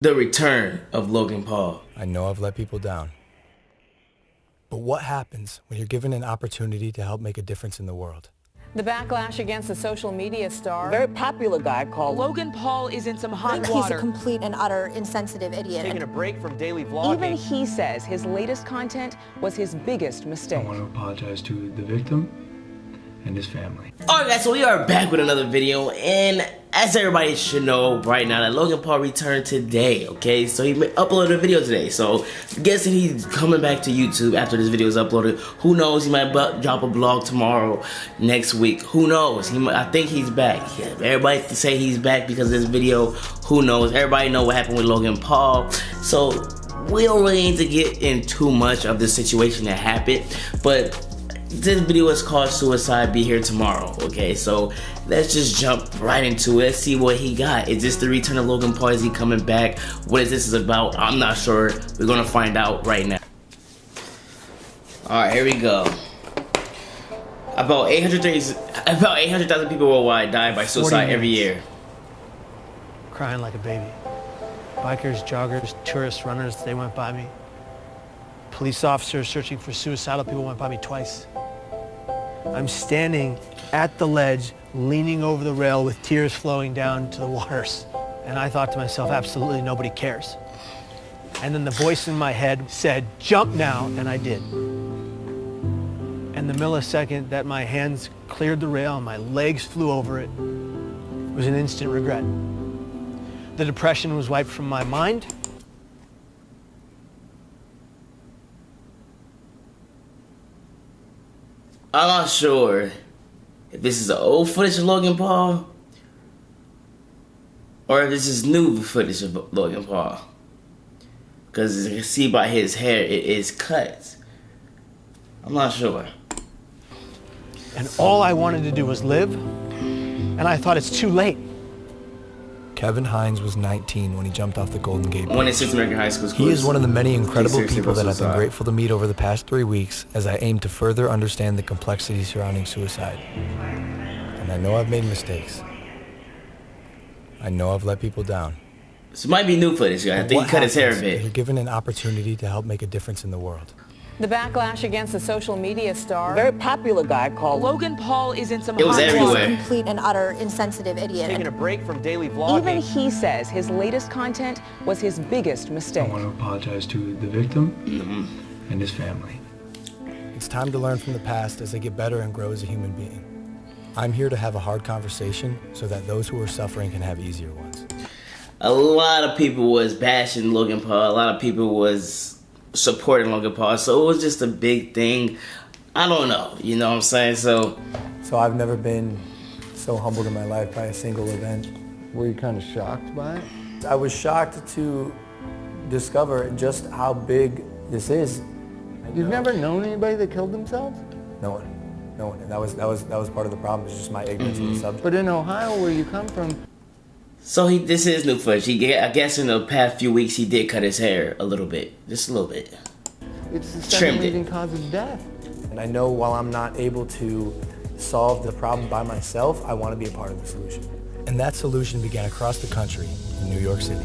The return of Logan Paul. I know I've let people down. But what happens when you're given an opportunity to help make a difference in the world? The backlash against the social media star. Very popular guy called Logan Paul is in some hot water. He's a complete and utter insensitive idiot. Taking a break from daily vlogging. Even he says his latest content was his biggest mistake. I want to apologize to the victim and his family. Alright guys, so we are back with another video, and as everybody should know right now that Logan Paul returned today, okay? So he uploaded a video today, so I'm guessing he's coming back to YouTube after this video is uploaded. Who knows, he might drop a vlog tomorrow, next week, who knows? I think he's back. Yeah, everybody say he's back because of this video, who knows? Everybody know what happened with Logan Paul, so we don't really need to get in too much of the situation that happened, but this video is called Suicide Be Here Tomorrow, okay? So let's just jump right into it. Let's see what he got. Is this the return of Logan Paul? Is he coming back? What is this about? I'm not sure. We're gonna find out right now. Alright, here we go. About 800,000 people worldwide die by suicide every year. Crying like a baby. Bikers, joggers, tourists, runners, they went by me. Police officers searching for suicidal people went by me twice. I'm standing at the ledge, leaning over the rail with tears flowing down to the waters. And I thought to myself, absolutely nobody cares. And then the voice in my head said, jump now, and I did. And the millisecond that my hands cleared the rail and my legs flew over it was an instant regret. The depression was wiped from my mind. I'm not sure if this is the old footage of Logan Paul or if this is new footage of Logan Paul. Because as you can see by his hair, it is cut. I'm not sure. And all I wanted to do was live, and I thought it's too late. Kevin Hines was 19 when he jumped off the Golden Gate Bridge. 1-6 American high school. He is one of the many incredible people that I've been grateful to meet over the past 3 weeks as I aim to further understand the complexity surrounding suicide. And I know I've made mistakes. I know I've let people down. This might be new footage, guys. I think he cut his hair a bit. You're given an opportunity to help make a difference in the world. The backlash against the social media star. Very popular guy called Logan Paul is in some hot water. It was everywhere. He's a complete and utter insensitive idiot. Taking a break from daily vlogging. Even he says his latest content was his biggest mistake. I want to apologize to the victim and his family. It's time to learn from the past as I get better and grow as a human being. I'm here to have a hard conversation so that those who are suffering can have easier ones. A lot of people was bashing Logan Paul. A lot of people was supporting Logan Paul. So it was just a big thing. I don't know. You know what I'm saying? So I've never been so humbled in my life by a single event. Were you kind of shocked by it? I was shocked to discover just how big this is. You've never known anybody that killed themselves? No one. No one. And that was part of the problem. It's just my ignorance of the subject. But in Ohio, where you come from. So this is new footage. I guess in the past few weeks he did cut his hair a little bit, just a little bit. It's the second leading cause of death. And I know while I'm not able to solve the problem by myself, I want to be a part of the solution. And that solution began across the country in New York City.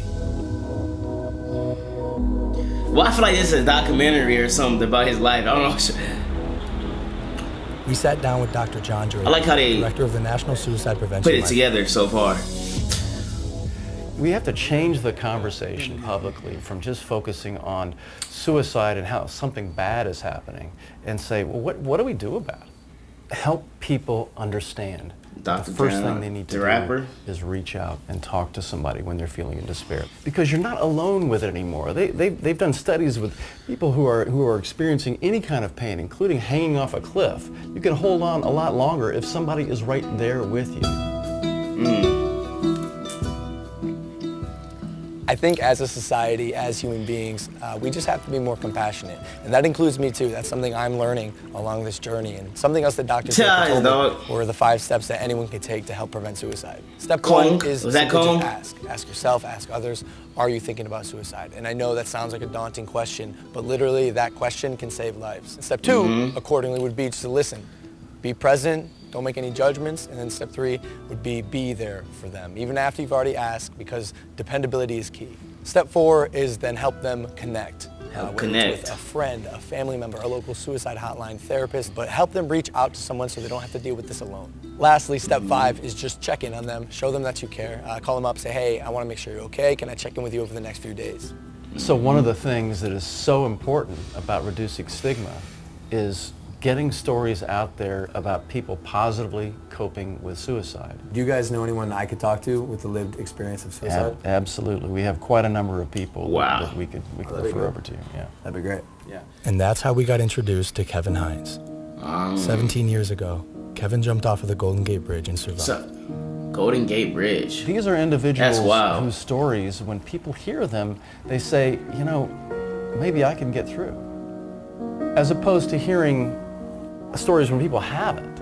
Well, I feel like this is a documentary or something about his life. I don't know. We sat down with Dr. John Drake, I like how they director of the National Suicide Prevention. Put it together so far. We have to change the conversation publicly from just focusing on suicide and how something bad is happening and say, well, what do we do about it? Help people understand. Dr. The first thing they need to do is reach out and talk to somebody when they're feeling in despair. Because you're not alone with it anymore. They've done studies with people who are experiencing any kind of pain, including hanging off a cliff. You can hold on a lot longer if somebody is right there with you. I think as a society, as human beings, we just have to be more compassionate. And that includes me too. That's something I'm learning along this journey. And something else that Dr. told me were the 5 steps that anyone can take to help prevent suicide. Step 1 is simply just ask. Ask yourself, ask others, are you thinking about suicide? And I know that sounds like a daunting question, but literally that question can save lives. And step 2, accordingly, would be just to listen. Be present, don't make any judgments, and then step 3 would be there for them, even after you've already asked, because dependability is key. Step 4 is then help them connect. Connect. With a friend, a family member, a local suicide hotline, therapist, but help them reach out to someone so they don't have to deal with this alone. Lastly, step 5 is just check in on them, show them that you care. Call them up, say, hey, I want to make sure you're okay. Can I check in with you over the next few days? So one of the things that is so important about reducing stigma is getting stories out there about people positively coping with suicide. Do you guys know anyone I could talk to with the lived experience of suicide? Absolutely. We have quite a number of people that we could refer over to. Yeah. That'd be great. Yeah. And that's how we got introduced to Kevin Hines. 17 years ago, Kevin jumped off of the Golden Gate Bridge and survived. Golden Gate Bridge. These are individuals whose stories, when people hear them, they say, you know, maybe I can get through. As opposed to hearing stories when people haven't.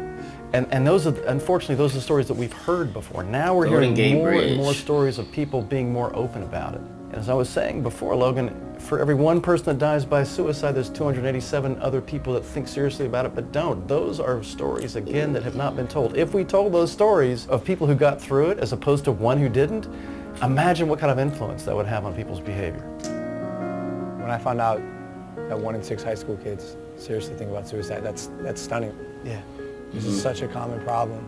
And those are, unfortunately, those are the stories that we've heard before. Now we're hearing more and more stories of people being more open about it. And as I was saying before, Logan, for every one person that dies by suicide, there's 287 other people that think seriously about it but don't. Those are stories, again, that have not been told. If we told those stories of people who got through it as opposed to one who didn't, imagine what kind of influence that would have on people's behavior. When I found out that 1 in 6 high school kids seriously think about suicide, that's stunning. Yeah. This is such a common problem.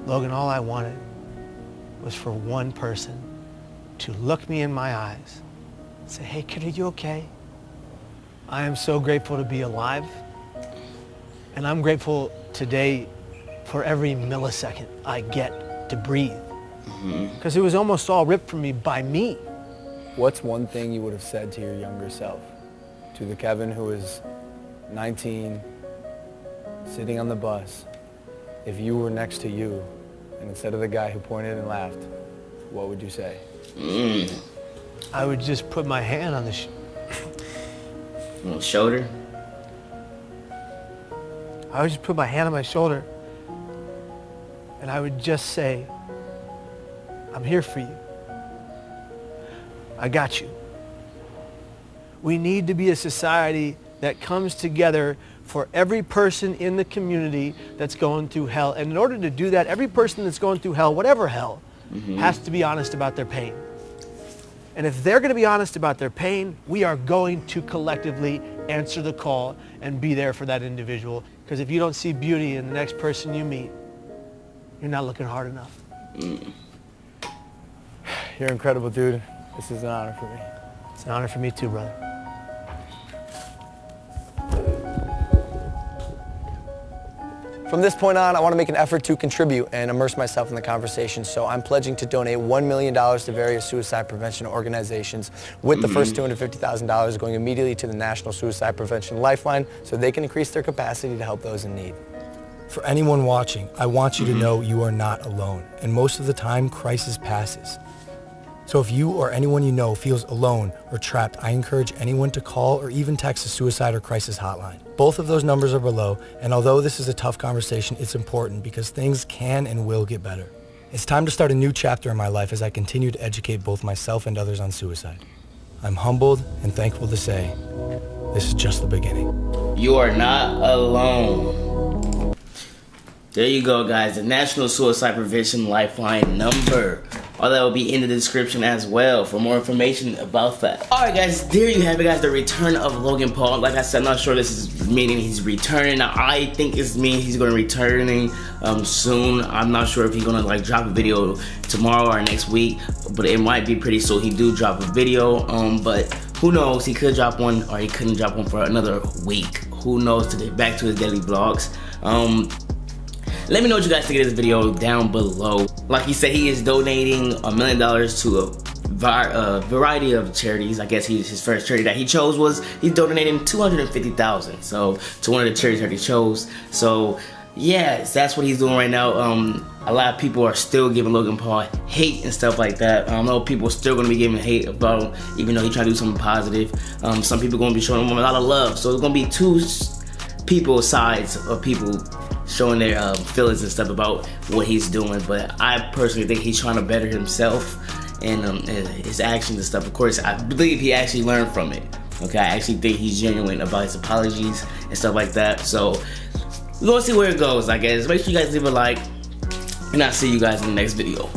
Logan, all I wanted was for one person to look me in my eyes and say, hey, kid, are you okay? I am so grateful to be alive. And I'm grateful today for every millisecond I get to breathe. Because it was almost all ripped from me by me. What's one thing you would have said to your younger self? To the Kevin who is 19, sitting on the bus, if you were next to you, and instead of the guy who pointed and laughed, what would you say? I would just put my hand on the shoulder. I would just put my hand on my shoulder, and I would just say, I'm here for you. I got you. We need to be a society that comes together for every person in the community that's going through hell. And in order to do that, every person that's going through hell, whatever hell, has to be honest about their pain. And if they're going to be honest about their pain, we are going to collectively answer the call and be there for that individual. Because if you don't see beauty in the next person you meet, you're not looking hard enough. You're incredible, dude. This is an honor for me. It's an honor for me too, brother. From this point on, I want to make an effort to contribute and immerse myself in the conversation, so I'm pledging to donate $1 million to various suicide prevention organizations, with the first $250,000 going immediately to the National Suicide Prevention Lifeline so they can increase their capacity to help those in need. For anyone watching, I want you to know you are not alone, and most of the time, crisis passes. So if you or anyone you know feels alone or trapped, I encourage anyone to call or even text the suicide or crisis hotline. Both of those numbers are below, and although this is a tough conversation, it's important because things can and will get better. It's time to start a new chapter in my life as I continue to educate both myself and others on suicide. I'm humbled and thankful to say, this is just the beginning. You are not alone. There you go, guys. The National Suicide Prevention Lifeline number. All that will be in the description as well for more information about that. Alright guys, there you have it, guys. The return of Logan Paul. Like I said, I'm not sure this is meaning he's returning. I think it's meaning he's going to be returning soon. I'm not sure if he's going to like drop a video tomorrow or next week, but it might be pretty soon he do drop a video. But who knows? He could drop one or he couldn't drop one for another week. Who knows? Today, back to his daily vlogs. Let me know what you guys think of this video down below. Like he said, he is donating $1 million to a variety of charities. I guess his first charity that he chose was he's donating $250,000. So to one of the charities that he chose. So yeah, that's what he's doing right now. A lot of people are still giving Logan Paul hate and stuff like that. I know people are still gonna be giving hate about him, even though he tried to do something positive. Some people are gonna be showing him a lot of love. So it's gonna be two sides of people showing their feelings and stuff about what he's doing. But I personally think he's trying to better himself and his actions and stuff. Of course, I believe he actually learned from it. Okay, I actually think he's genuine about his apologies and stuff like that. So we're gonna see where it goes, I guess. Make sure you guys leave a like, and I'll see you guys in the next video.